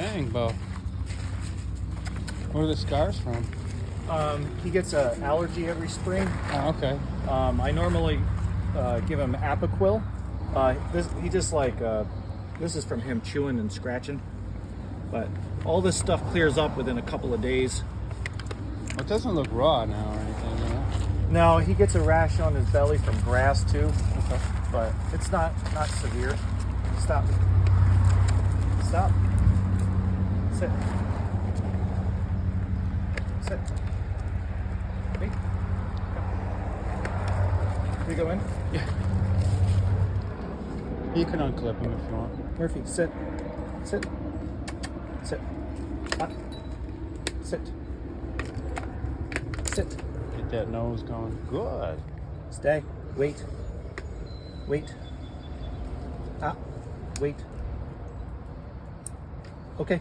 Dang, Bo. Where are the scars from? He gets an allergy every spring. Oh, okay. I normally give him Apoquil. He just like this is from him chewing and scratching, but all this stuff clears up within a couple of days. Well, it doesn't look raw now or anything, you know? Now he gets a rash on his belly from grass too, Okay. but it's not severe. Stop. Stop. Sit. Sit. Wait. Can we go in? Yeah. You can unclip him if you want. Murphy, sit. Sit. Sit. Up. Sit. Sit. Get that nose going. Good. Stay. Wait. Wait. Up. Wait. Okay.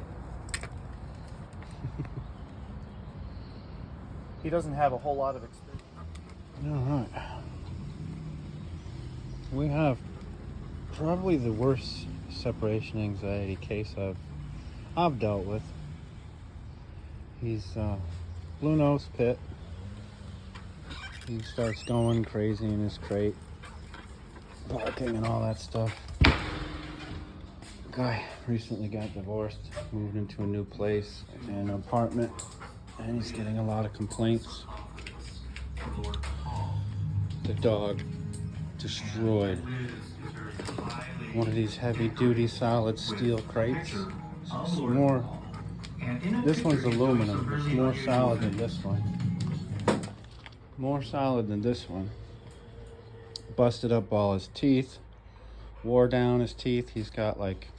He doesn't have a whole lot of experience. All right. We have probably the worst separation anxiety case I've dealt with. He's blue nose pit. He starts going crazy in his crate, barking and all that stuff. Guy recently got divorced, moved into a new place, an apartment, and he's getting a lot of complaints. The dog destroyed one of these heavy-duty solid steel crates. It's more. This one's aluminum. It's more solid than this one. More solid than this one. Busted up all his teeth. Wore down his teeth. He's got like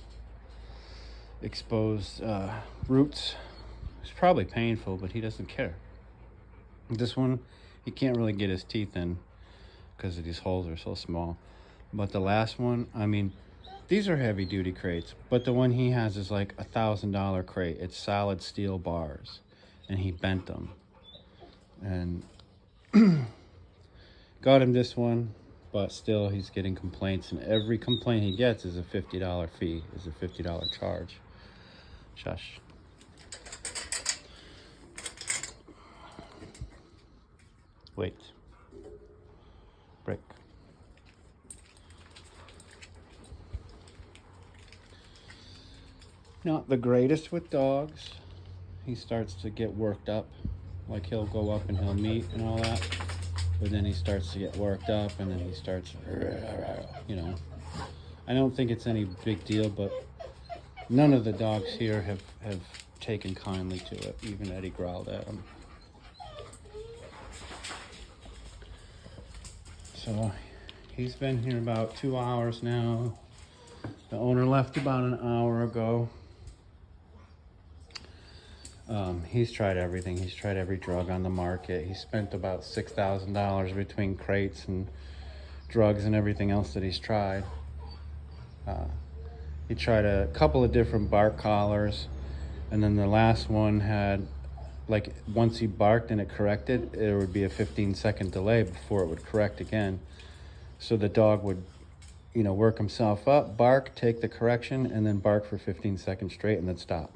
exposed roots. It's probably painful, but he doesn't care. This one, he can't really get his teeth in because these holes are so small. But the last one, I mean, these are heavy duty crates, but the one he has is like $1,000 crate. It's solid steel bars, and he bent them. And got him this one, but still he's getting complaints, and every complaint he gets is a $50 fee, is a $50 charge. Shush. Wait. Break. Not the greatest with dogs. He starts to get worked up. Like he'll go up and he'll meet and all that. But then he starts to get worked up and then he starts, you know. I don't think it's any big deal, but none of the dogs here have taken kindly to it. Even Eddie growled at him. So he's been here about 2 hours now. The owner left about an hour ago. He's tried everything. He's tried every drug on the market. He spent about $6,000 between crates and drugs and everything else that he's tried. He tried a couple of different bark collars, and then the last one had, like, once he barked and it corrected, there would be a 15-second delay before it would correct again. So the dog would, you know, work himself up, bark, take the correction, and then bark for 15 seconds straight and then stop.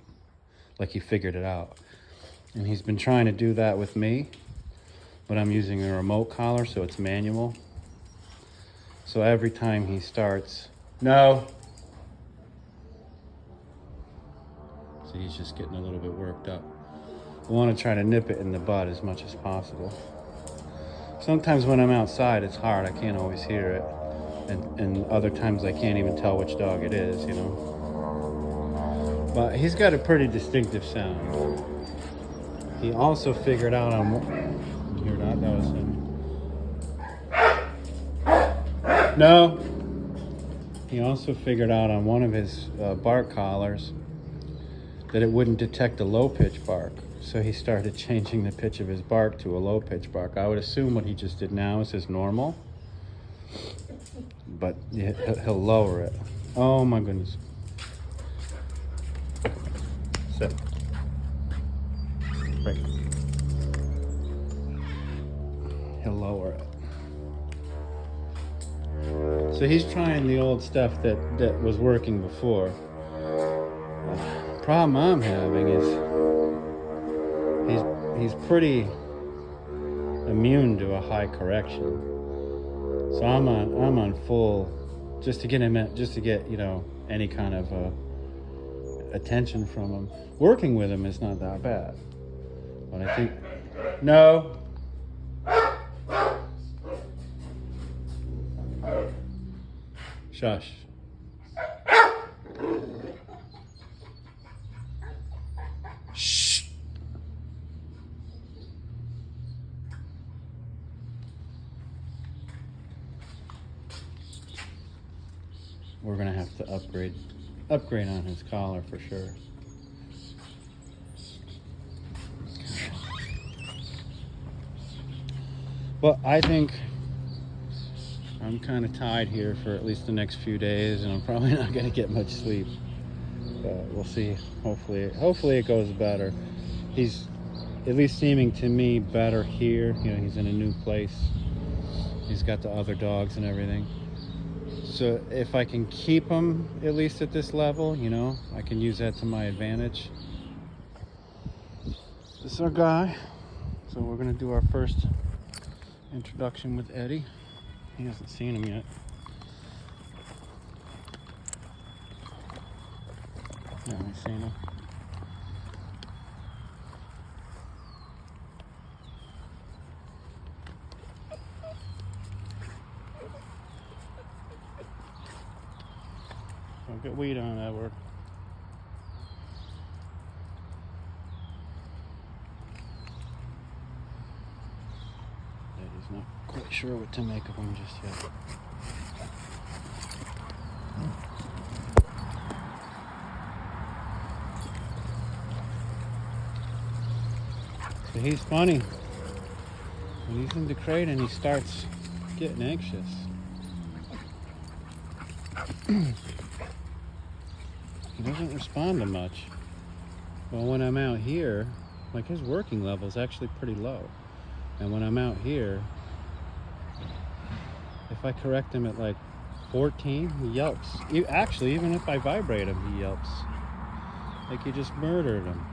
Like he figured it out. And he's been trying to do that with me, but I'm using a remote collar, so it's manual. So every time he starts, no. So he's just getting a little bit worked up. I want to try to nip it in the bud as much as possible. Sometimes when I'm outside, it's hard. I can't always hear it. And other times I can't even tell which dog it is, you know. But he's got a pretty distinctive sound. He also figured out on... You hear that? That was him. No. He also figured out on one of his bark collars that it wouldn't detect a low pitch bark. So he started changing the pitch of his bark to a low pitch bark. I would assume what he just did now is his normal. But he'll lower it. Oh my goodness. Sit. Break. He'll lower it. So he's trying the old stuff that was working before. problem I'm having is he's pretty immune to a high correction. So I'm on full just to get him just to get, you know, any kind of attention from him. Working with him is not that bad. But I think no. Shush. Shh. We're gonna have to upgrade on his collar for sure. But I think I'm kind of tied here for at least the next few days, and I'm probably not gonna get much sleep. But we'll see. Hopefully it goes better. He's at least seeming to me better here. You know, he's in a new place. He's got the other dogs and everything. So if I can keep him at least at this level, you know, I can use that to my advantage. This is our guy. So we're gonna do our first introduction with Eddie. He hasn't seen him yet. Yeah, I've seen him. Don't get weed on, Edward. Eddie's not quite sure what to make of him just yet. So he's funny. When he's in the crate and he starts getting anxious. He doesn't respond to much. Well, when I'm out here, like his working level is actually pretty low. And when I'm out here, if I correct him at like 14, he yelps. Actually, even if I vibrate him, he yelps. Like you just murdered him.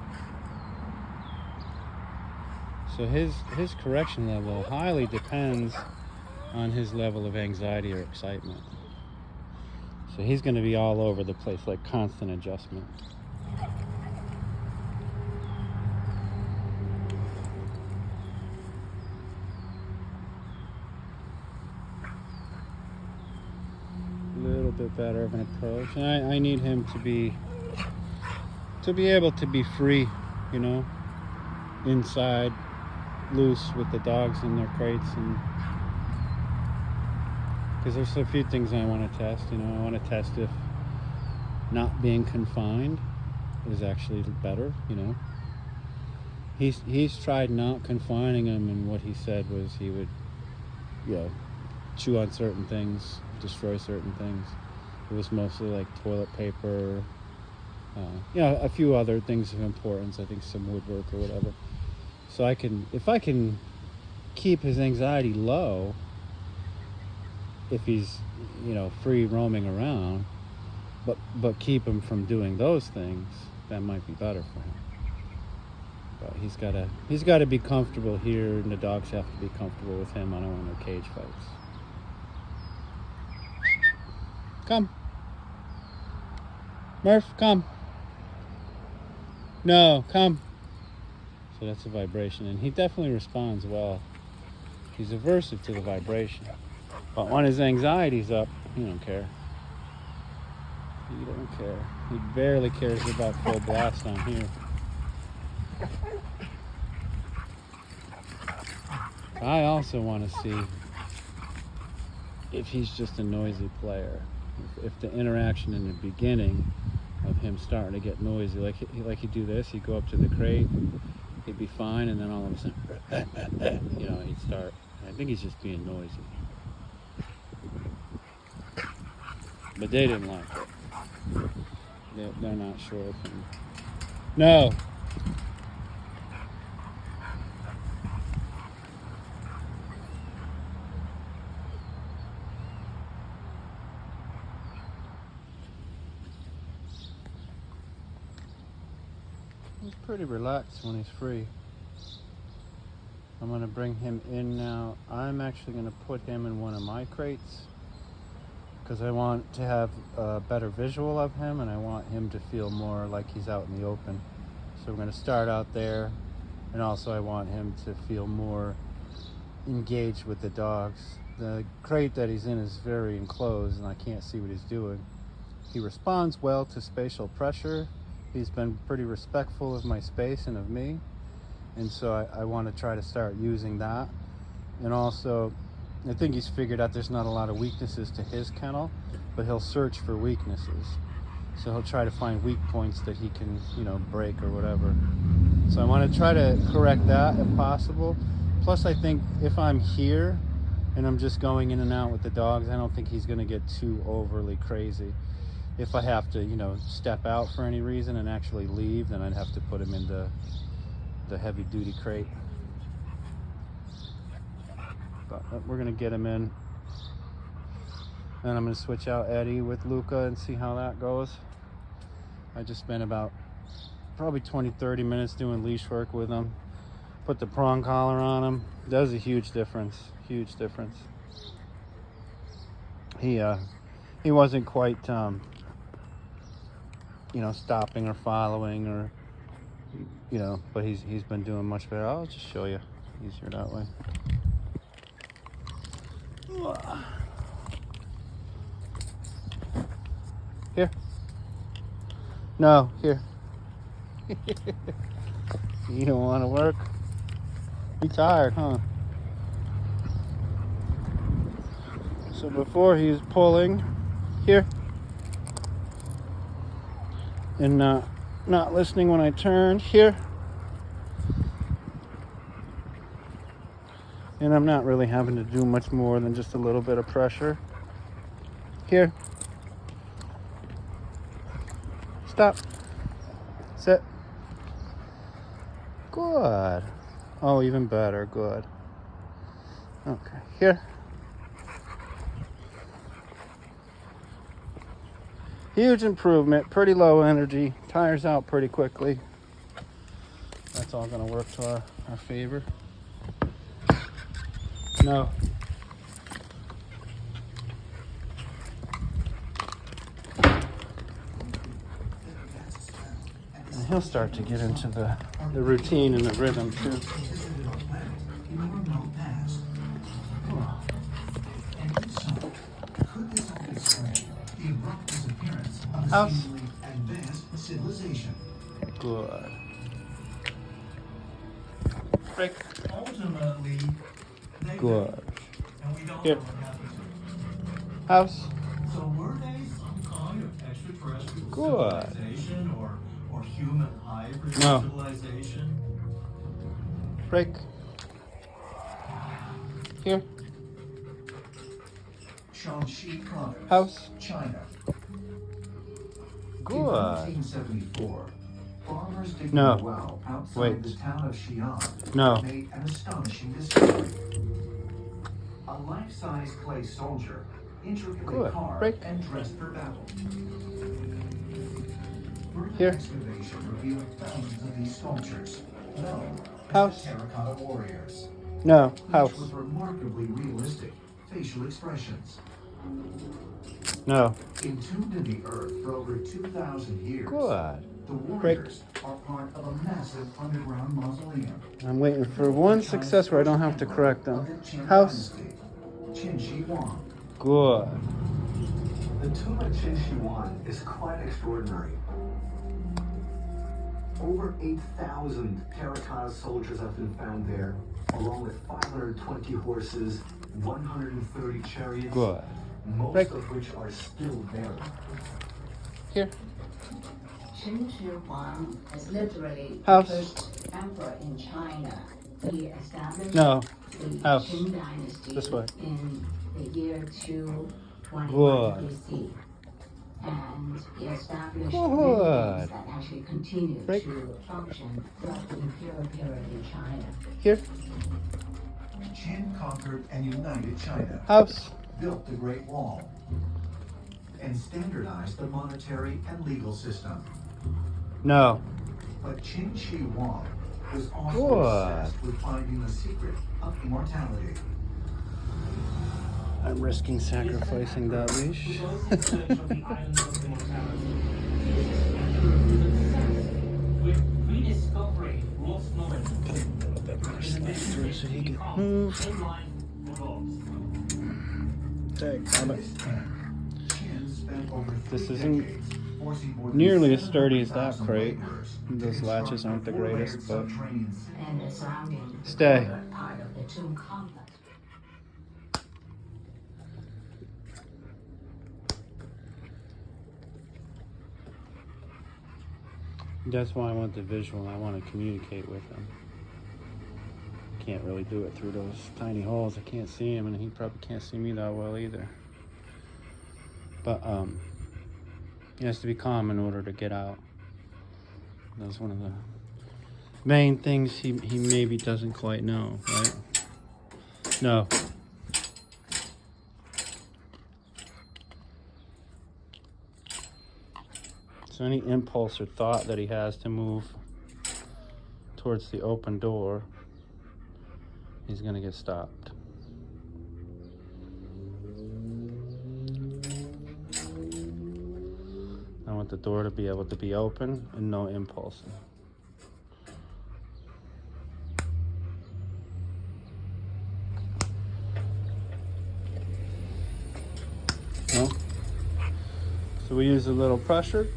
So his correction level highly depends on his level of anxiety or excitement. So he's going to be all over the place, like constant adjustment. A little bit better of an approach. And I need him to be able to be free, you know, inside, loose with the dogs in their crates, and because there's a few things I want to test. You know, I want to test if not being confined is actually better. You know, he's tried not confining him, and what he said was he would, you know, chew on certain things, destroy certain things. It was mostly like toilet paper, you know, a few other things of importance. I think some woodwork or whatever. So if I can keep his anxiety low, if he's, you know, free roaming around, but keep him from doing those things, that might be better for him. But he's gotta be comfortable here, and the dogs have to be comfortable with him. I don't want no cage fights. Come, Murph, come. No, come. So that's a vibration, and he definitely responds well. He's aversive to the vibration. But when his anxiety's up, he don't care. He don't care. He barely cares about full blast on here. I also want to see if he's just a noisy player. If the interaction in the beginning of him starting to get noisy, like he'd do this, he'd go up to the crate, he'd be fine, and then all of a sudden, you know, he'd start. I think he's just being noisy. But they didn't like it. They're not sure of him. No. He's pretty relaxed when he's free. I'm gonna bring him in now. I'm actually gonna put him in one of my crates because I want to have a better visual of him, and I want him to feel more like he's out in the open. So we're gonna start out there, and also I want him to feel more engaged with the dogs. The crate that he's in is very enclosed and I can't see what he's doing. He responds well to spatial pressure. He's been pretty respectful of my space and of me, and so I want to try to start using that. And also, I think he's figured out there's not a lot of weaknesses to his kennel, but he'll search for weaknesses. So he'll try to find weak points that he can, break or whatever. So I want to try to correct that if possible. Plus, I think if I'm here and I'm just going in and out with the dogs, I don't think he's going to get too overly crazy. If I have to, step out for any reason and actually leave, then I'd have to put him in the heavy duty crate. But we're gonna get him in, and I'm gonna switch out Eddie with Luca and see how that goes. I just spent about probably 20-30 minutes doing leash work with him. Put the prong collar on him. Does a huge difference. He wasn't quite stopping or following or but he's been doing much better. I'll just show you easier that way. Here. No, here. You don't want to work? You tired, huh? So before he was pulling here and not listening when I turned here, and I'm not really having to do much more than just a little bit of pressure here. Stop. Sit. Good. Oh, even better. Good. Okay, here. Huge improvement, pretty low energy, tires out pretty quickly. That's all gonna work to our favor. No. And he'll start to get into the routine and the rhythm too. House. Good. Break. Ultimately, Good. and we don't Here. know what happens. House. So were they some kind of extraterrestrial Good. civilization or human hybrid No. civilization? Break. Here. Shaanxi Province, House. China. In Good. 1974, farmers digging No. a well outside Wait. the town of Xi'an No. made an astonishing discovery. A life-size clay soldier, intricately Good. carved Break. and dressed for battle. Further Here. excavation revealed thousands of these sculptures, known as House. the Terracotta Warriors. No. Each House. with remarkably realistic facial expressions. No. Entombed in the earth for over 2,000 years, Good. the warriors are part of a massive underground mausoleum. I'm waiting for one success where I don't have to correct them. House. Qin Shi Huang. Good. The tomb at Qin Shi Huang is quite extraordinary. Over 8,000 terracotta soldiers have been found there, along with 520 horses, 130 chariots, Good. most Break. of which are still there. Here. Qin Shi Huang is literally House. the first emperor in China. He established No. the House. Qin dynasty This way. in the year 221 Good. BC. And he established Good. many things that actually continue Break. to function throughout the imperial period in China. Here. Qin conquered and united China, House. built the Great Wall, and standardized the monetary and legal system. No. But Qin Shi Huang was also Good. obsessed with finding the secret of immortality. I'm risking sacrificing that leash. Goes in search of the island of immortality. This is success with rediscovering lost knowledge. In addition, so he can become move. in life evolves. Qin spent over This 3 isn't decades forcing more than nearly as sturdy as that 700,000 crate. laborers to Those latches construct aren't the a 4-layered greatest, but subterranean city. and the surrounding Stay. lower part of the tomb complex. that's why I want the visual. I want to communicate with him. Can't really do it through those tiny holes. I can't see him, and he probably can't see me that well either. But he has to be calm in order to get out. That's one of the main things he maybe doesn't quite know, right? No. So any impulse or thought that he has to move towards the open door, he's gonna get stopped. I want the door to be able to be open and no impulse. No? So we use a little pressure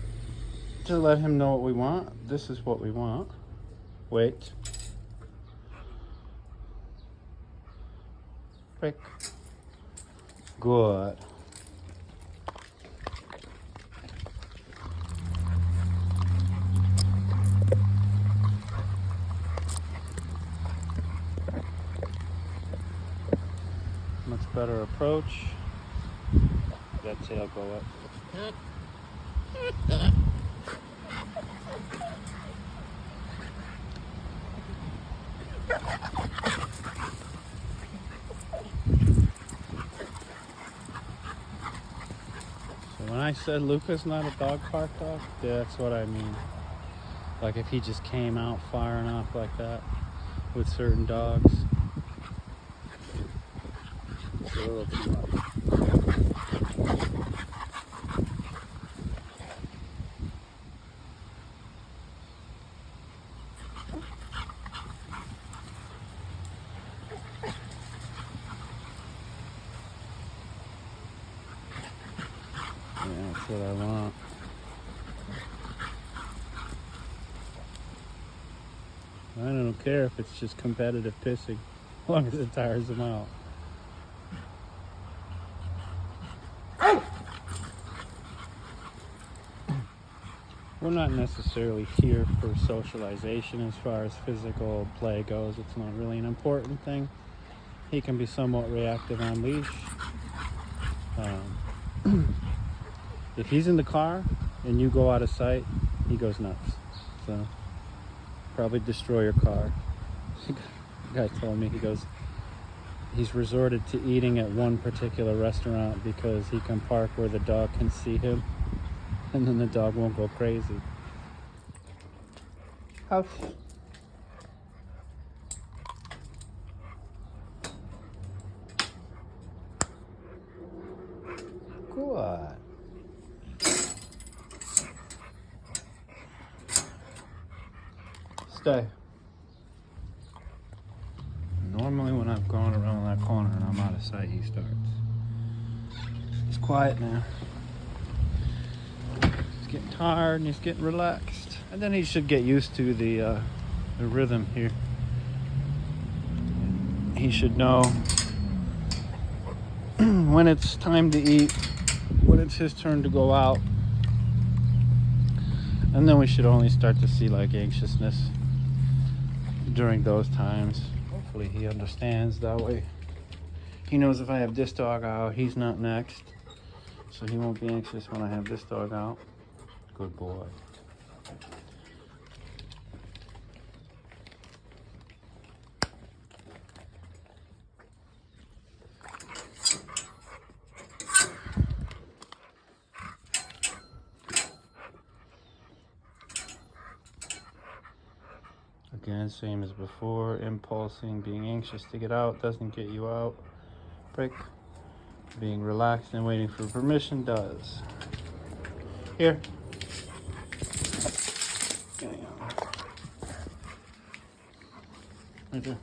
to let him know what we want. This is what we want. Wait. Prick. Good. Much better approach. That tail go up. So when I said Luca's not a dog park dog, that's what I mean. Like if he just came out firing off like that with certain dogs, it's a little too much. Yeah, that's what I want. I don't care if it's just competitive pissing, as long as it tires them out. We're not necessarily here for socialization as far as physical play goes. It's not really an important thing. He can be somewhat reactive on leash. If he's in the car and you go out of sight, he goes nuts. So probably destroy your car. The guy told me, he goes, he's resorted to eating at one particular restaurant because he can park where the dog can see him, and then the dog won't go crazy. House. Good. Stay. Normally when I've gone around that corner and I'm out of sight, he starts. He's quiet now. He's getting tired and he's getting relaxed. And then he should get used to the rhythm here. He should know when it's time to eat, when it's his turn to go out. And then we should only start to see like anxiousness during those times. Hopefully he understands that way. He knows if I have this dog out, he's not next. So he won't be anxious when I have this dog out. Good boy. Again, same as before, impulsing, being anxious to get out doesn't get you out. Break. Being relaxed and waiting for permission does. Here. Right there.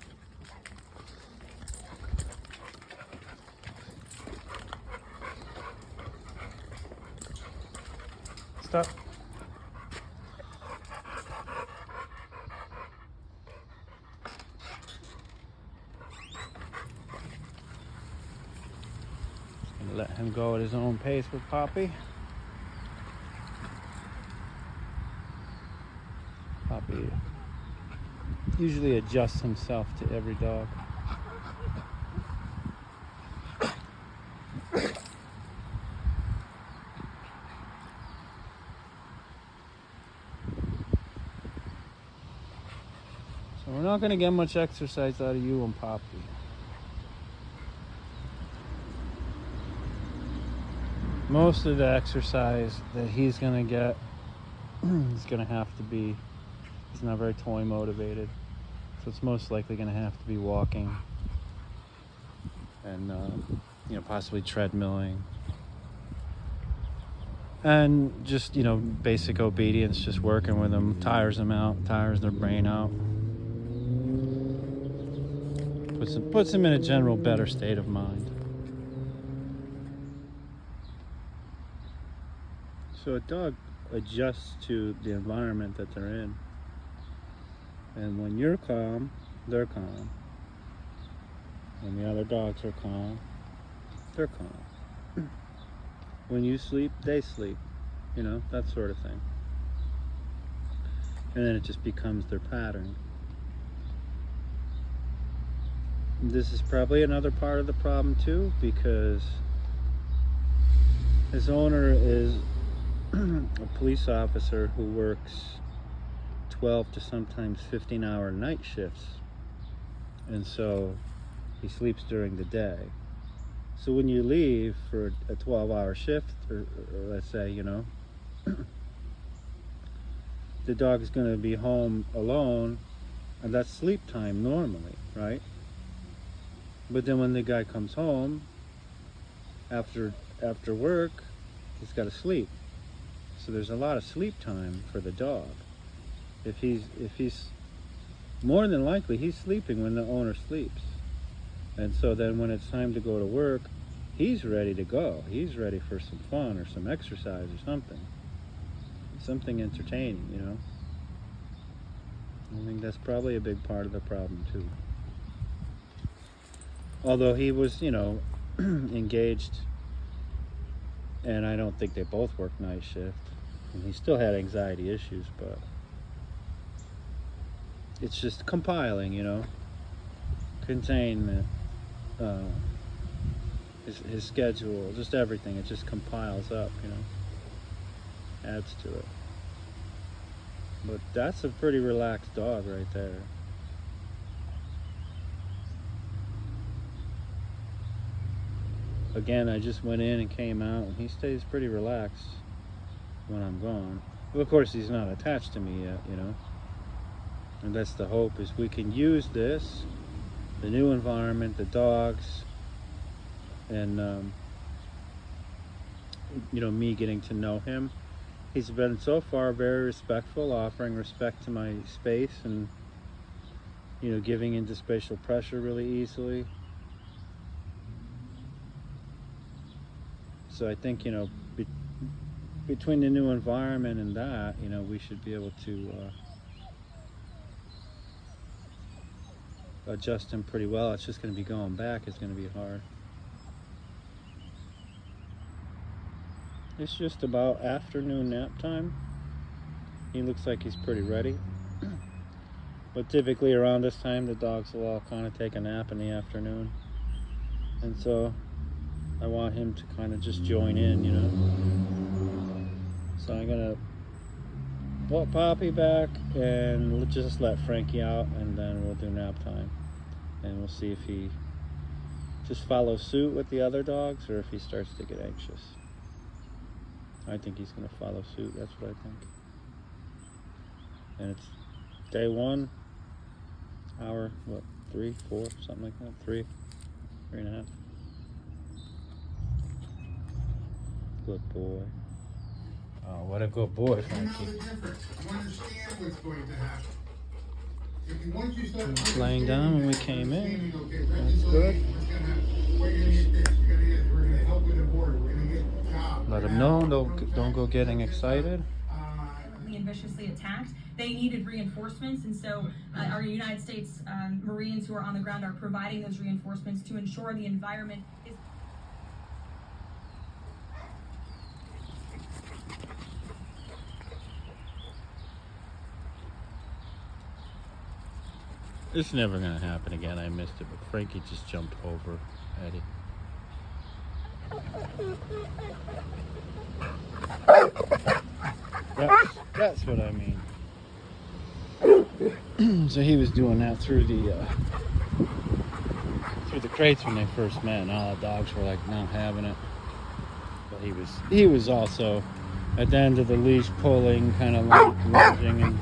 Stop. Gonna let him go at his own pace with Poppy. Poppy usually adjusts himself to every dog. So we're not going to get much exercise out of you and Poppy. Most of the exercise that he's going to get is going to have to be, he's not very toy motivated, so it's most likely going to have to be walking and possibly treadmilling and just basic obedience, just working with them, tires them out, tires their brain out, puts them in a general better state of mind. So a dog adjusts to the environment that they're in. And when you're calm, they're calm. When the other dogs are calm, they're calm. When you sleep, they sleep. That sort of thing. And then it just becomes their pattern. This is probably another part of the problem too, because his owner is a police officer who works 12 to sometimes 15-hour night shifts, and so he sleeps during the day. So when you leave for a 12-hour shift, or let's say the dog is going to be home alone, and that's sleep time normally, right? But then when the guy comes home after work, he's got to sleep. So there's a lot of sleep time for the dog. If he's more than likely, he's sleeping when the owner sleeps. And so then when it's time to go to work, he's ready to go. He's ready for some fun or some exercise or something entertaining, I think that's probably a big part of the problem too. Although he was, engaged, and I don't think they both worked night shift. And he still had anxiety issues, but it's just compiling, containment, his schedule, just everything. It just compiles up, adds to it. But that's a pretty relaxed dog right there. Again, I just went in and came out, and he stays pretty relaxed when I'm gone. Well, of course, he's not attached to me yet, and that's the hope, is we can use this, the new environment, the dogs, and me getting to know him. He's been so far very respectful, offering respect to my space, and giving into spatial pressure really easily. So I think between the new environment and that, we should be able to adjust him pretty well. It's just going to be going back. It's going to be hard. It's just about afternoon nap time. He looks like he's pretty ready. But typically around this time, the dogs will all kind of take a nap in the afternoon. And so I want him to kind of just join in, So I'm going to put Poppy back and just let Frankie out, and then we'll do nap time. And we'll see if he just follows suit with the other dogs or if he starts to get anxious. I think he's going to follow suit. That's what I think. And it's day one. Power, what, 3, 4, something like that? 3, 3.5. Good boy. Oh, what a good boy, You know Frankie. the difference. You understand what's going to happen. Once you start He was laying down when we came in. understanding, okay, That's good. what's gonna happen? We're gonna get this. We're gonna help with the board. We're gonna get jobs. Let him know. Don't go getting excited. And viciously attacked. They needed reinforcements, and so our United States Marines who are on the ground are providing those reinforcements to ensure the environment is. It's never gonna happen again. I missed it, but Frankie just jumped over Eddie. That's what I mean. So he was doing that through the crates when they first met, and all the dogs were like not having it. But he was also at the end of the leash pulling, kind of like lunging and.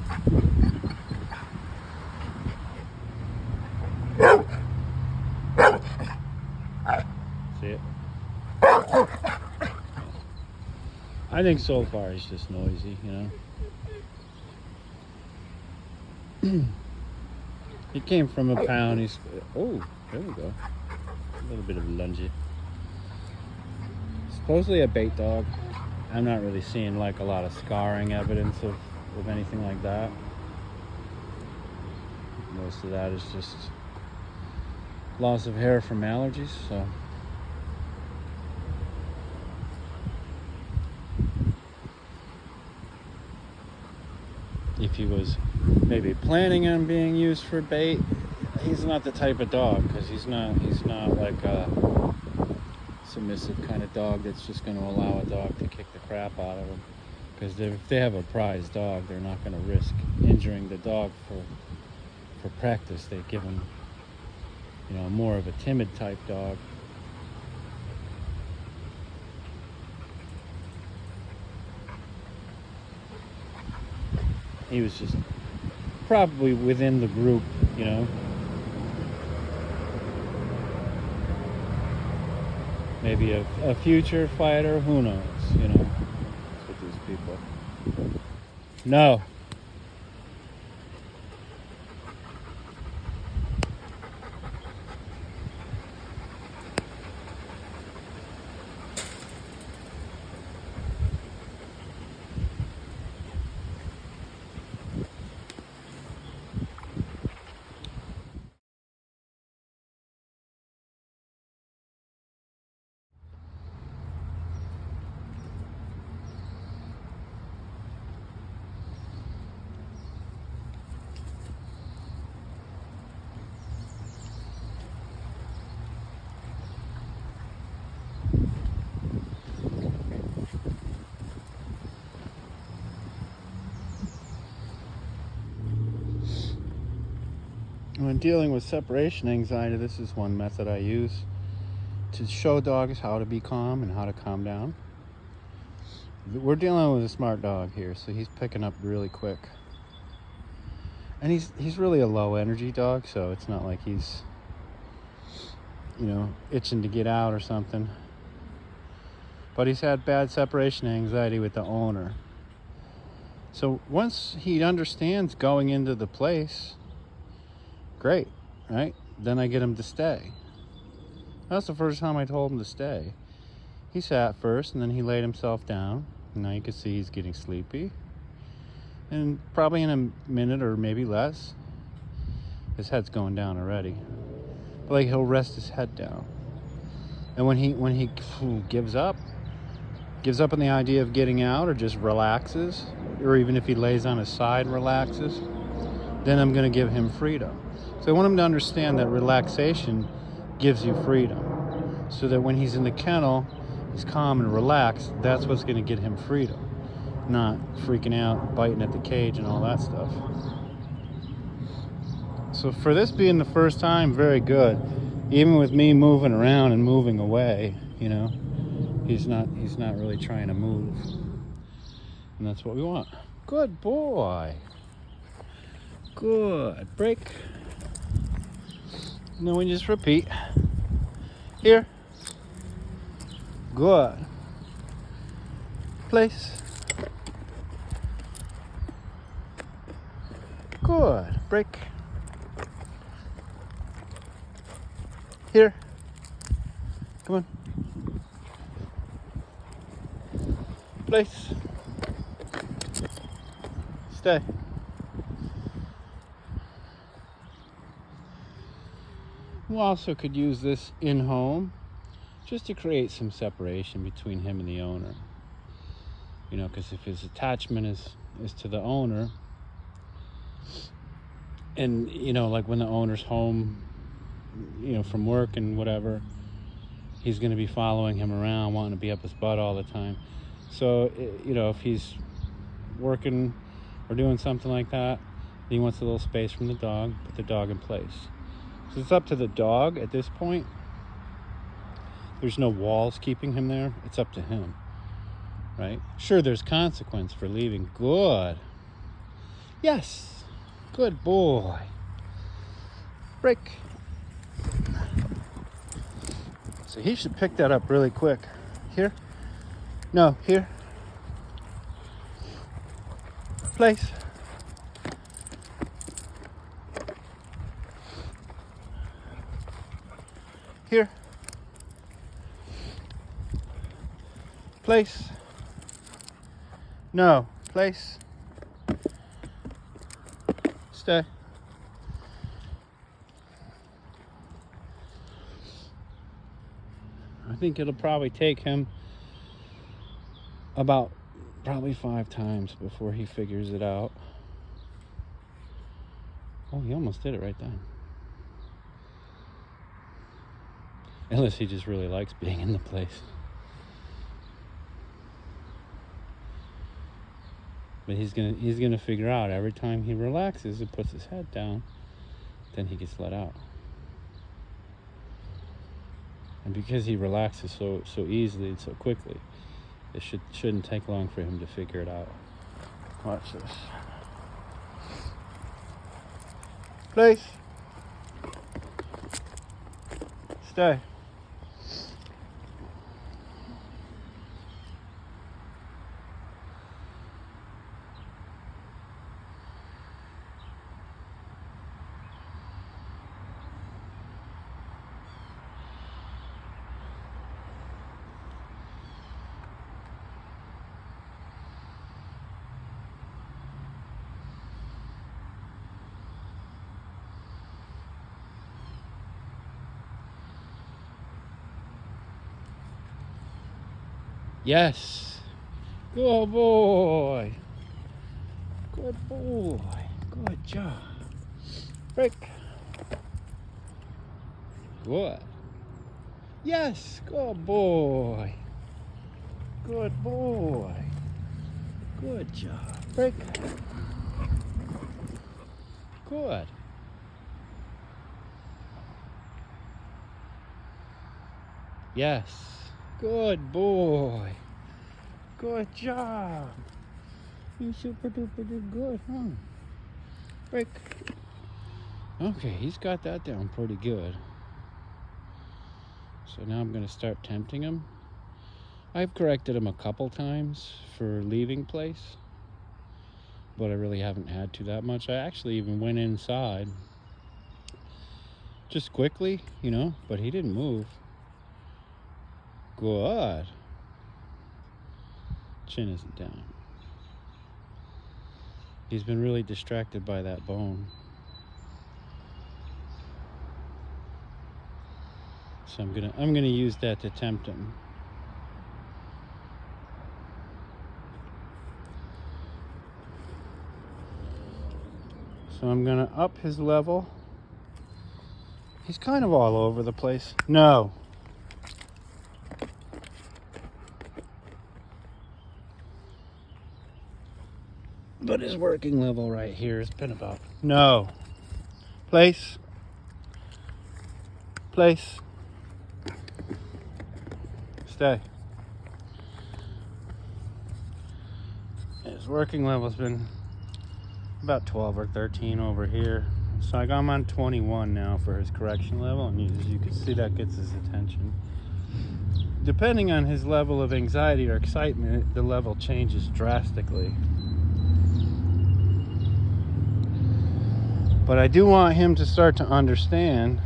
See it? I think so far he's just noisy, you know. He came from a pound. Oh, there we go. A little bit of lungy. Supposedly a bait dog. I'm not really seeing like a lot of scarring evidence of anything like that. Most of that is just loss of hair from allergies, so. If he was maybe planning on being used for bait, he's not the type of dog, because he's not like a submissive kind of dog that's just going to allow a dog to kick the crap out of him. Because if they have a prize dog, they're not going to risk injuring the dog for practice. They give him, you know, more of a timid type dog. He was just probably within the group, you know. Maybe a future fighter, who knows, you know. That's what these people. No. When dealing with separation anxiety, this is one method I use to show dogs how to be calm and how to calm down. We're dealing with a smart dog here, so he's picking up really quick. And he's really a low energy dog, so it's not like he's, you know, itching to get out or something. But he's had bad separation anxiety with the owner. So once he understands going into the place, great, right? Then I get him to stay. That's the first time I told him to stay. He sat first, and then he laid himself down. And now you can see he's getting sleepy. And probably in a minute or maybe less, his head's going down already. But like he'll rest his head down. And when he gives up on the idea of getting out, or just relaxes, or even if he lays on his side, relaxes, then I'm going to give him freedom. So I want him to understand that relaxation gives you freedom. So that when he's in the kennel, he's calm and relaxed. That's what's going to get him freedom. Not freaking out, biting at the cage and all that stuff. So for this being the first time, very good. Even with me moving around and moving away, you know, he's not really trying to move. And that's what we want. Good boy. Good. Break. And then we just repeat. Here. Good. Place. Good. Break. Here. Come on. Place. Stay. We also could use this in home just to create some separation between him and the owner. You know, because if his attachment is to the owner, and you know, like when the owner's home, you know, from work and whatever, he's going to be following him around, wanting to be up his butt all the time. So, you know, if he's working or doing something like that, he wants a little space from the dog, put the dog in place. So it's up to the dog at this point. There's no walls keeping him there. It's up to him, right? Sure, there's consequence for leaving. Good. Yes. Good boy. Break. So he should pick that up really quick. Here. No, here. Place. Here. Place. No. Place. Stay. I think it'll probably take him about probably 5 times before he figures it out. Oh, he almost did it right then. Unless he just really likes being in the place. But he's gonna figure out every time he relaxes and puts his head down, then he gets let out. And because he relaxes so easily and so quickly, it shouldn't take long for him to figure it out. Watch this. Place. Stay. Yes. Good boy. Good boy. Good job. Break. Good. Yes. Good boy. Good boy. Good job. Break. Good. Yes. Good boy. Good job. You super duper did good, huh? Break. Okay, he's got that down pretty good. So now I'm going to start tempting him. I've corrected him a couple times for leaving place, but I really haven't had to that much. I actually even went inside just quickly, you know, but he didn't move. Good. Chin isn't down. He's been really distracted by that bone. So I'm gonna use that to tempt him. So I'm gonna up his level. He's kind of all over the place. No. But his working level right here has been about... No. Place. Place. Stay. His working level's been about 12 or 13 over here. So I got him on 21 now for his correction level, and as you can see, that gets his attention. Depending on his level of anxiety or excitement, the level changes drastically. But I do want him to start to understand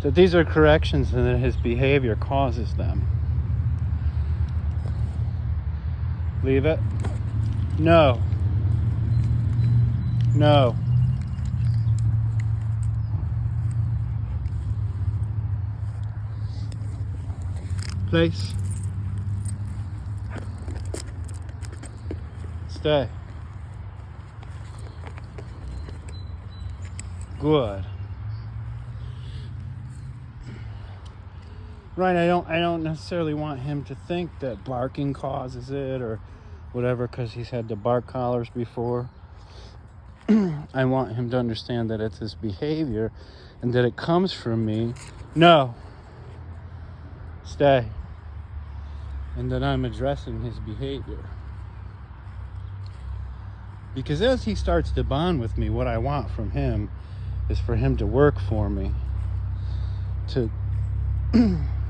that these are corrections and that his behavior causes them. Leave it. No. No. Place. Stay. Good. Right, I don't necessarily want him to think that barking causes it or whatever, because he's had the bark collars before. I want him to understand that it's his behavior and that it comes from me. No. Stay. And that I'm addressing his behavior. Because as he starts to bond with me, what I want from him is for him to work for me, to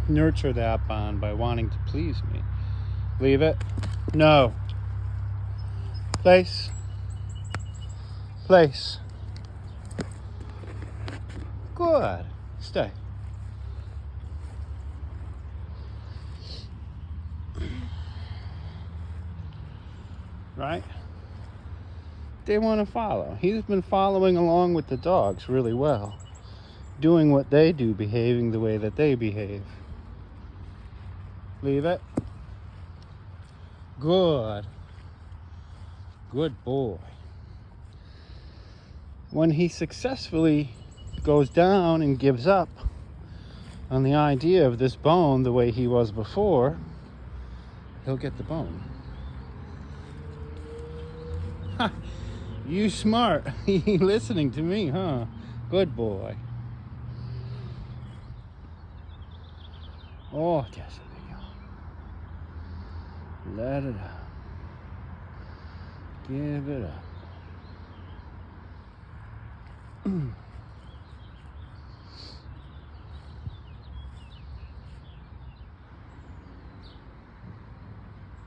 nurture that bond by wanting to please me. Leave it. No. Place. Place. Good. Stay. Right? They want to follow. He's been following along with the dogs really well, doing what they do, behaving the way that they behave. Leave it. Good. Good boy. When he successfully goes down and gives up on the idea of this bone the way he was before, he'll get the bone. Ha! You smart. You listening to me, huh? Good boy. Oh, yes, there you go. Let it out. Give it up.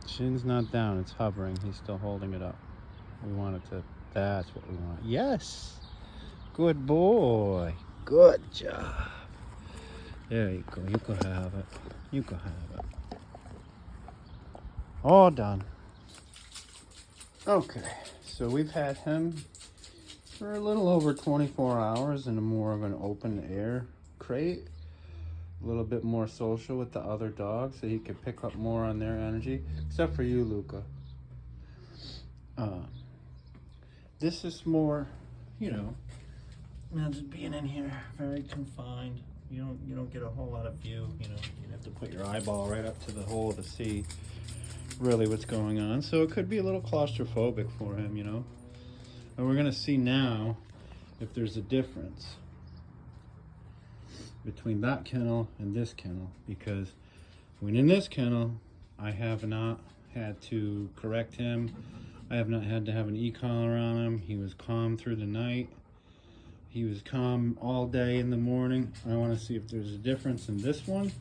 Shin's not down, it's hovering. He's still holding it up. We want it to, that's what we want. Yes! Good boy. Good job. There you go. You can have it. You can have it. All done. Okay, so we've had him for a little over 24 hours in a more of an open air crate. A little bit more social with the other dogs so he could pick up more on their energy. Except for you, Luca. This is more, you know, imagine being in here very confined. You don't get a whole lot of view, you know. You have to put your eyeball right up to the hole to see really what's going on. So it could be a little claustrophobic for him, you know. And we're gonna see now if there's a difference between that kennel and this kennel, because when in this kennel I have not had to correct him. I have not had to have an e-collar on him. He was calm through the night. He was calm all day in the morning. I want to see if there's a difference in this one.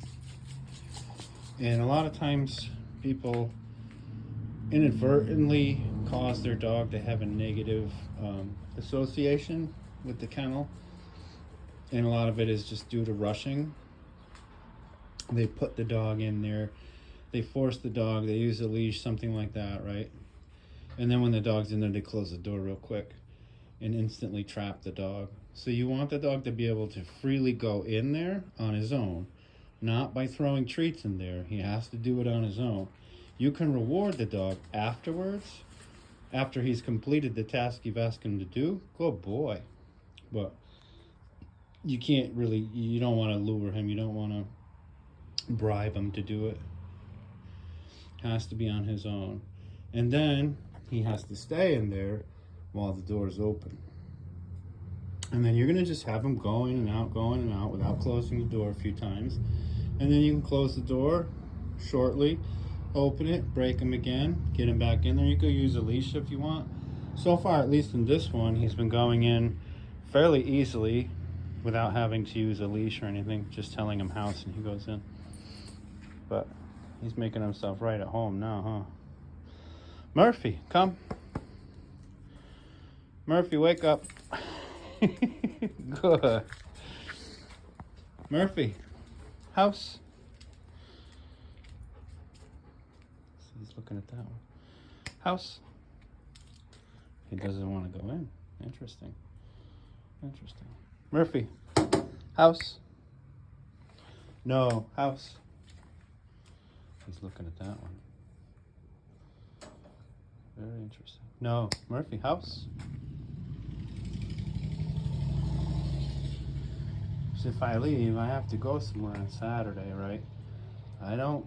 And a lot of times people inadvertently cause their dog to have a negative association with the kennel. And a lot of it is just due to rushing. They put the dog in there. They force the dog. They use a leash, something like that, right? And then when the dog's in there, they close the door real quick and instantly trap the dog. So you want the dog to be able to freely go in there on his own, not by throwing treats in there. He has to do it on his own. You can reward the dog afterwards, after he's completed the task you've asked him to do. Good boy. But you can't really, you don't want to lure him. You don't want to bribe him to do it. Has to be on his own. And then he has to stay in there while the door is open. And then you're going to just have him going and out without closing the door a few times. And then you can close the door shortly, open it, break him again, get him back in there. You could use a leash if you want. So far, at least in this one, he's been going in fairly easily without having to use a leash or anything. Just telling him house and he goes in. But he's making himself right at home now, huh? Murphy, come. Murphy, wake up. Good. Murphy, house. So he's looking at that one. House. He doesn't want to go in. Interesting. Interesting. Murphy, house. No, house. He's looking at that one. Very interesting. No, Murphy, house. So if I leave, I have to go somewhere on Saturday, right? I don't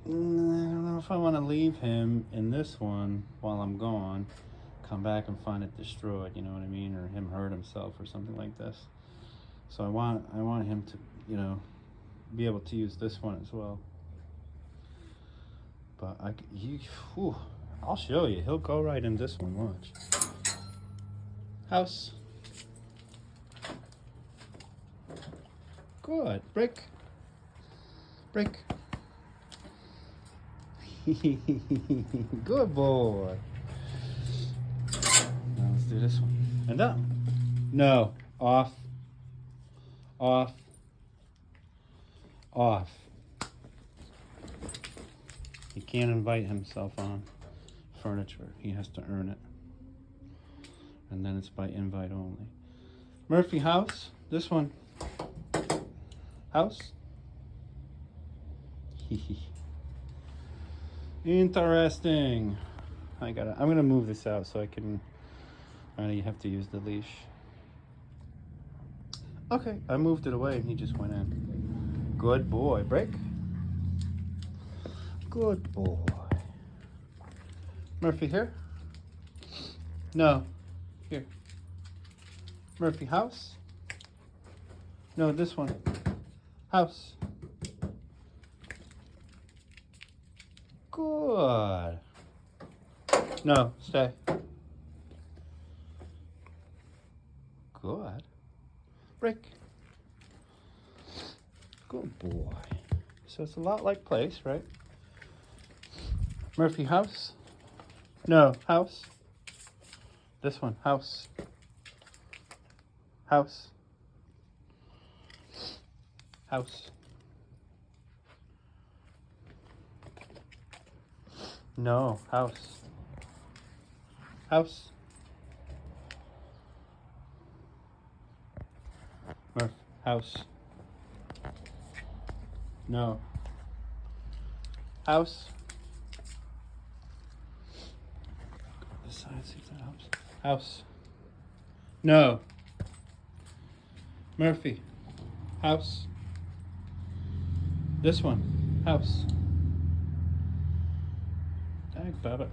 know if I want to leave him in this one while I'm gone, come back and find it destroyed, you know what I mean? Or him hurt himself or something like this. So I want him to, you know, be able to use this one as well. But I'll show you. He'll go right in this one, watch. House. Good. Brick. Brick. Good boy. Now let's do this one. And up. No. Off. Off. Off. He can't invite himself on furniture. He has to earn it. And then it's by invite only. Murphy, house. This one. House. Interesting. I'm gonna move this out so I can. You have to use the leash. Okay, I moved it away and he just went in. Good boy. Break. Good boy. Murphy, here? No. Here. Murphy, house? No, this one. House. Good. No, stay. Good. Brick. Good boy. So it's a lot like place, right? Murphy, house? No, house. This one, house. House. House. No, house. House. Murph, house. No. House. This side, see if that helps. House. No. Murphy. House. This one. House. Thanks, Babbitt.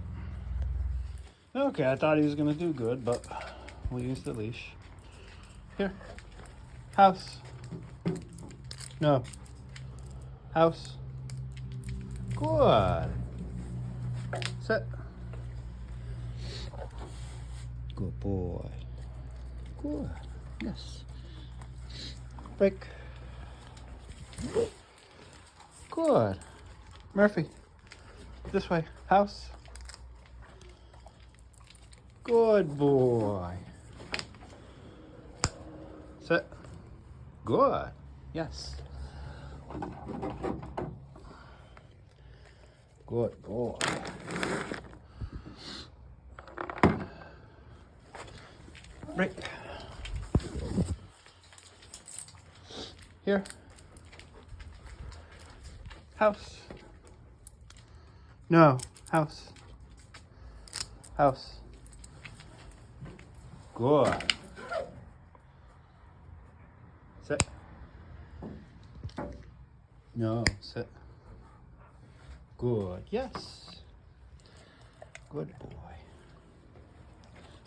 Okay, I thought he was gonna do good, but we'll use the leash. Here. House. No. House. Good. Sit. Good boy. Good. Yes. Break. Good. Murphy. This way. House. Good boy. Sit. Good. Yes. Good boy. Break. Here. House. No. House. House. Good. Sit. No. Sit. Good. Yes. Good boy.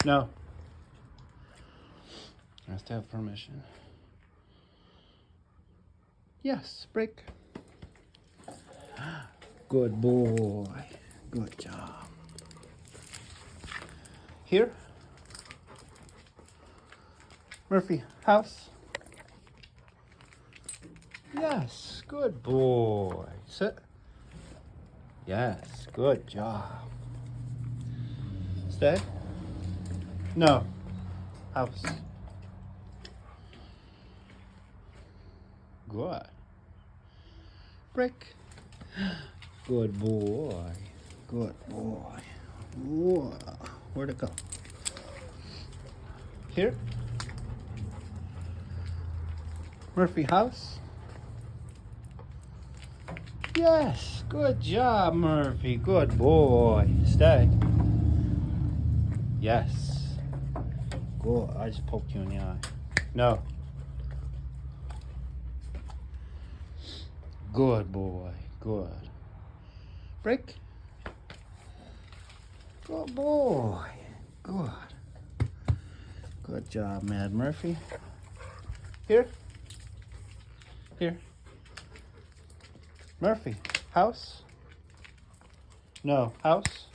No. Has to have permission. Yes. Break. Good boy. Good job. Here. Murphy, house. Yes, good boy. Sit. Yes, good job. Stay. No. House. Good. Break. Good boy. Good boy. Whoa. Where'd it go? Here. Murphy, house. Yes, good job, Murphy. Good boy. Stay. Yes. Good. I just poked you in the eye. No. Good boy. Good. Break. Good boy. Good. Good job, Mad Murphy. Here. Here. Murphy, house? No, house?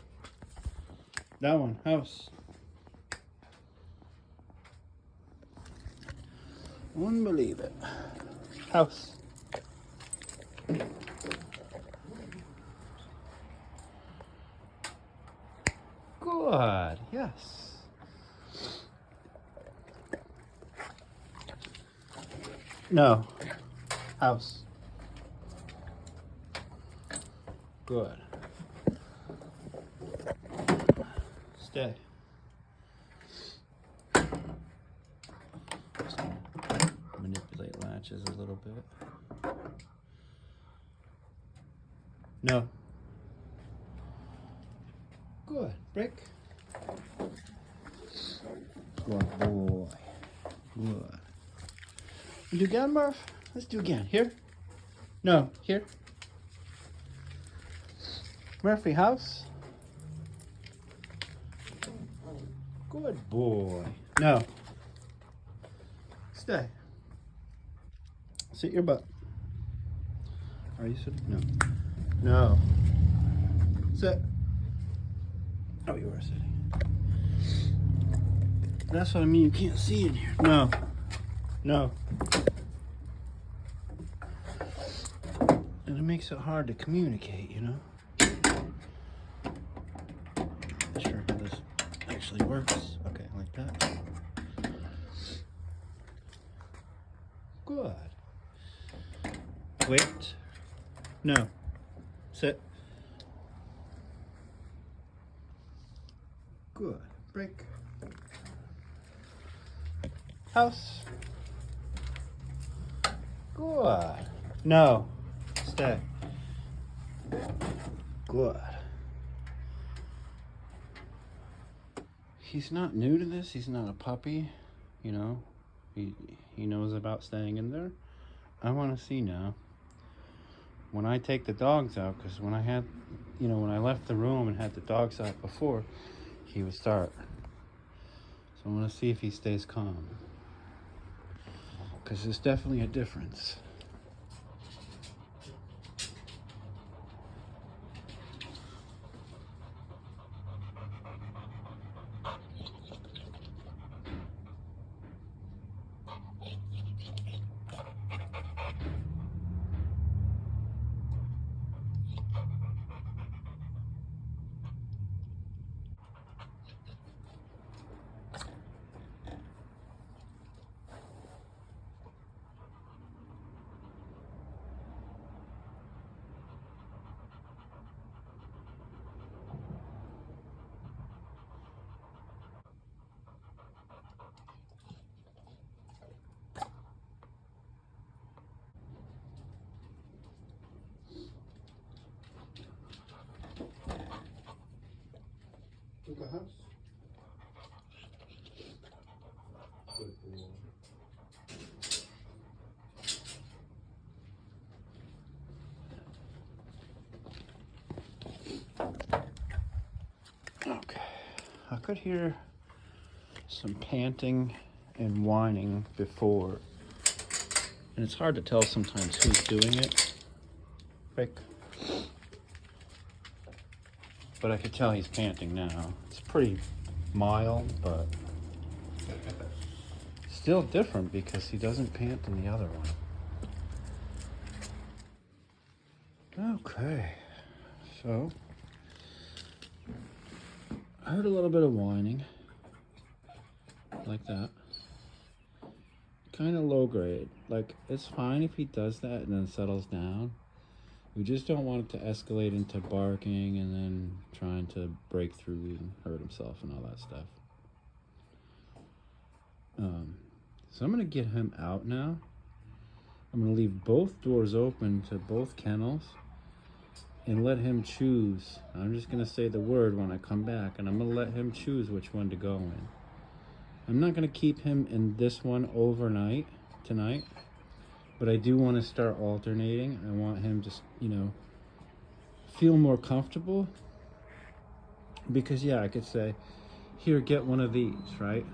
That one, house. Wouldn't believe it. House. Good, yes. No, house. Good. Stay. Just manipulate latches a little bit. No. Good. Break. Good boy. Good. Do again, Murph? Let's do again. Here? No. Here? Murphy, house? Good boy. No. Stay. Sit your butt. Are you sitting? No. No. Sit. Oh, you are sitting. That's what I mean. You can't see in here. No. No. And it makes it hard to communicate, you know? Not sure how this actually works. Okay, like that. Good. Wait. No. Sit. Good. Break. House. Good. No. Stay. Good. He's not new to this. He's not a puppy, you know. He knows about staying in there. I want to see now. When I take the dogs out, because when I had, you know, when I left the room and had the dogs out before, he would start. So I want to see if he stays calm. Because there's definitely a difference. The house. Okay, I could hear some panting and whining before, and it's hard to tell sometimes who's doing it. Rick. But I could tell he's panting now. It's pretty mild, but still different because he doesn't pant in the other one. Okay, so I heard a little bit of whining, like that. Kind of low grade. Like, it's fine if he does that and then settles down. We just don't want it to escalate into barking and then trying to break through and hurt himself and all that stuff. So I'm going to get him out now. I'm going to leave both doors open to both kennels and let him choose. I'm just going to say the word when I come back, and I'm going to let him choose which one to go in. I'm not going to keep him in this one overnight tonight, but I do want to start alternating. I want him to, you know, feel more comfortable, because yeah, I could say, here, get one of these, right?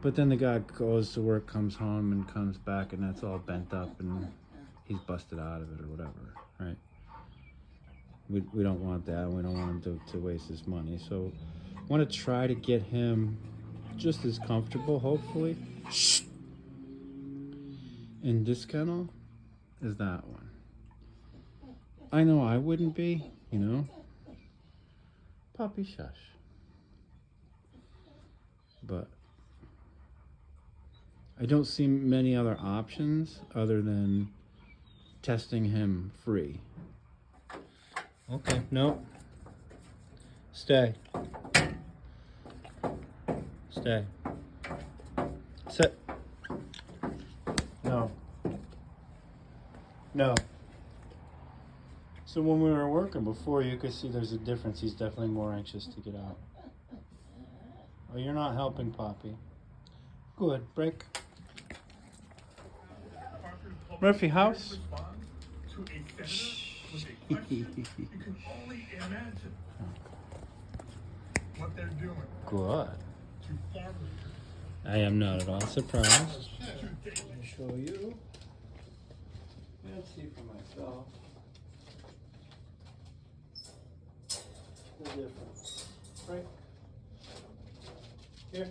But then the guy goes to work, comes home, and comes back, and that's all bent up, and he's busted out of it or whatever, right? We don't want that. We don't want him to waste his money. So I want to try to get him just as comfortable, hopefully, in this kennel as that one. I know I wouldn't be, you know. Puppy shush. But I don't see many other options other than testing him free. Okay, no. Stay. Stay. Sit. No. No. So when we were working before, you could see there's a difference. He's definitely more anxious to get out. Oh, you're not helping, Poppy. Good. Break. Murphy House. To a senator with a question, you can only imagine what they're doing Good. to farmers. I am not at all surprised. Let me show you. Let's see for myself. The difference. Right? Here.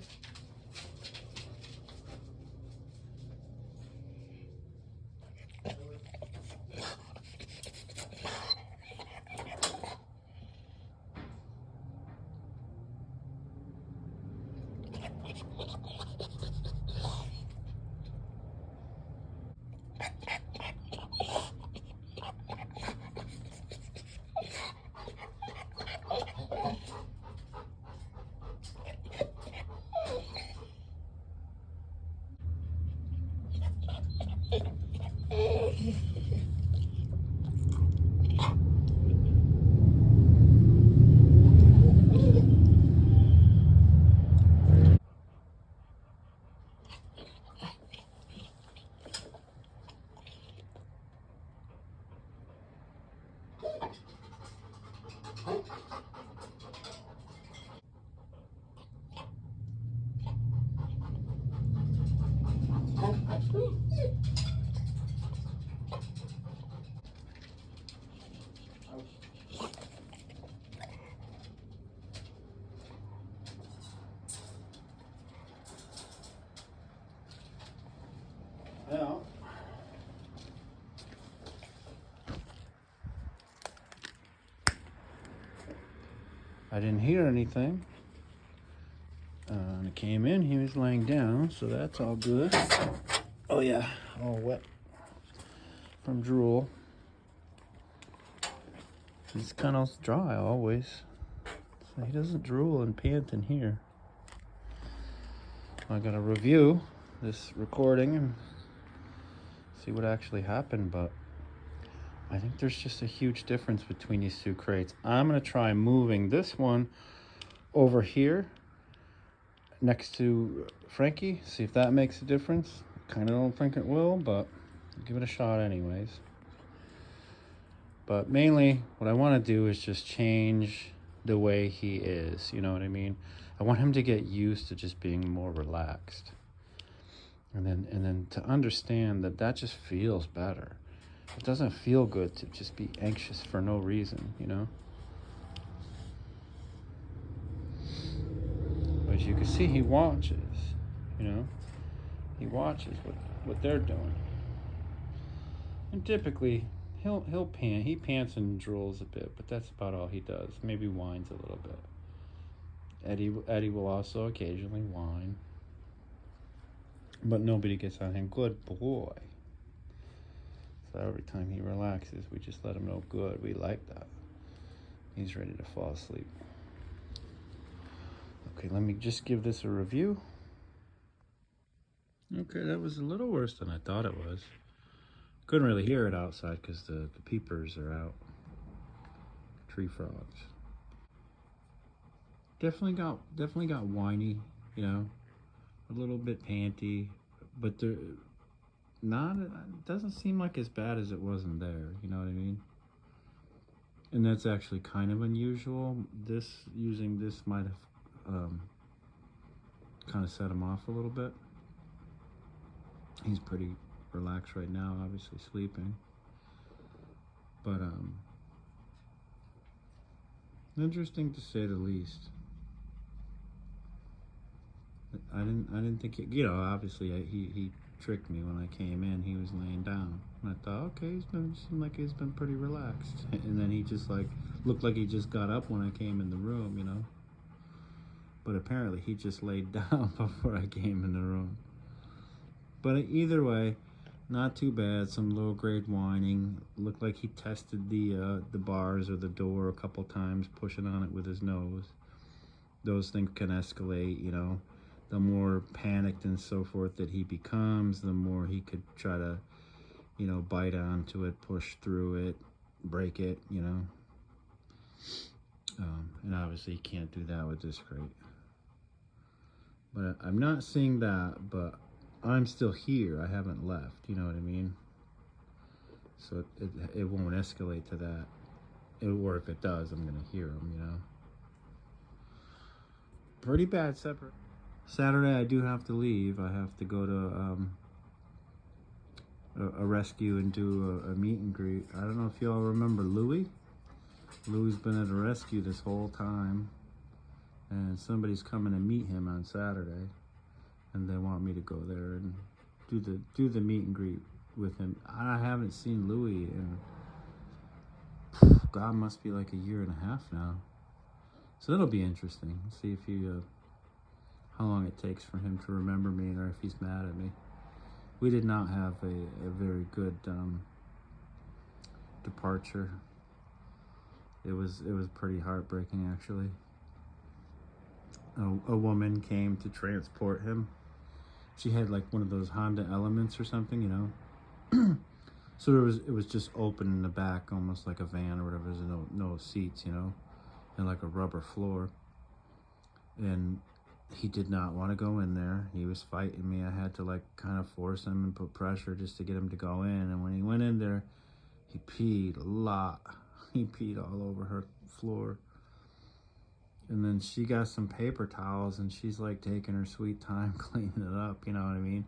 Now, I didn't hear anything. And I came in, he was laying down, so that's all good. Oh yeah, all wet from drool. His kennel's dry always, so he doesn't drool and pant in here. I gotta review this recording and see what actually happened, but I think there's just a huge difference between these two crates. I'm gonna try moving this one over here next to Frankie, see if that makes a difference. Kind of don't think it will, but I'll give it a shot anyways. But mainly what I want to do is just change the way he is, you know what I mean? I want him to get used to just being more relaxed. And then to understand that that just feels better. It doesn't feel good to just be anxious for no reason, you know? But as you can see, he watches. you know. He watches what they're doing. And typically he pants and drools a bit, but that's about all he does. Maybe whines a little bit. Eddie will also occasionally whine. But nobody gets on him. Good boy. So every time he relaxes, we just let him know good. We like that. He's ready to fall asleep. Okay, let me just give this a review. Okay, that was a little worse than I thought it was. Couldn't really hear it outside because the peepers are out. Tree frogs. Definitely got whiny, you know, a little bit panty, but they're not. It doesn't seem like as bad as it wasn't there. You know what I mean? And that's actually kind of unusual. Using this might have kind of set him off a little bit. He's pretty relaxed right now, obviously sleeping. But interesting to say the least. I didn't think it, you know, obviously he tricked me when I came in. He was laying down. And I thought, okay, seemed like he's been pretty relaxed. And then he just like looked like he just got up when I came in the room, you know. But apparently he just laid down before I came in the room. But either way, not too bad. Some low grade whining. Looked like he tested the bars or the door a couple times, pushing on it with his nose. Those things can escalate, you know. The more panicked and so forth that he becomes, the more he could try to, you know, bite onto it, push through it, break it, you know. And obviously you can't do that with this crate. But I'm not seeing that, but I'm still here. I haven't left, you know what I mean? So it won't escalate to that. Or if it does, I'm gonna hear him, you know. Pretty bad separate. Saturday I do have to leave. I have to go to a rescue and do a meet and greet. I don't know if y'all remember Louie. Louie's been at a rescue this whole time, and somebody's coming to meet him on Saturday, and they want me to go there and do the meet and greet with him. I haven't seen Louie in, God, must be like a year and a half now. So that'll be interesting. See if he how long it takes for him to remember me, or if he's mad at me. We did not have a very good departure. It was pretty heartbreaking, actually. A woman came to transport him. She had like one of those Honda Elements or something, you know. So it was just open in the back, almost like a van or whatever. There's no seats, you know, and like a rubber floor. And he did not want to go in there. He was fighting me. I had to like kind of force him and put pressure just to get him to go in. And when he went in there, he peed a lot. He peed all over her floor. And then she got some paper towels and she's like taking her sweet time cleaning it up, you know what I mean?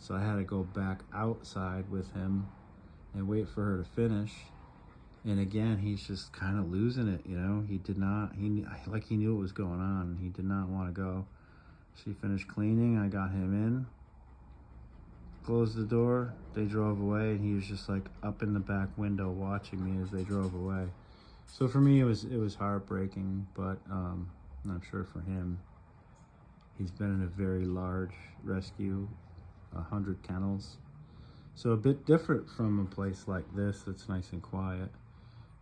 So I had to go back outside with him and wait for her to finish. And again, he's just kind of losing it, you know? He knew what was going on. He did not want to go. She finished cleaning, I got him in, closed the door, they drove away, and he was just like up in the back window watching me as they drove away. So for me, it was heartbreaking, but I'm sure for him, he's been in a very large rescue, 100 kennels. So a bit different from a place like this that's nice and quiet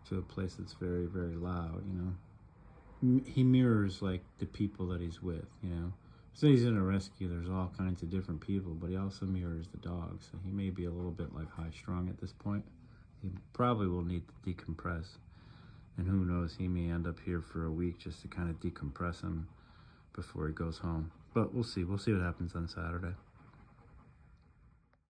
to a place that's very, very loud, you know. He mirrors like the people that he's with, you know. So he's in a rescue, there's all kinds of different people, but he also mirrors the dogs. So he may be a little bit like high strung at this point. He probably will need to decompress. And who knows, he may end up here for a week just to kind of decompress him before he goes home. But we'll see what happens on Saturday.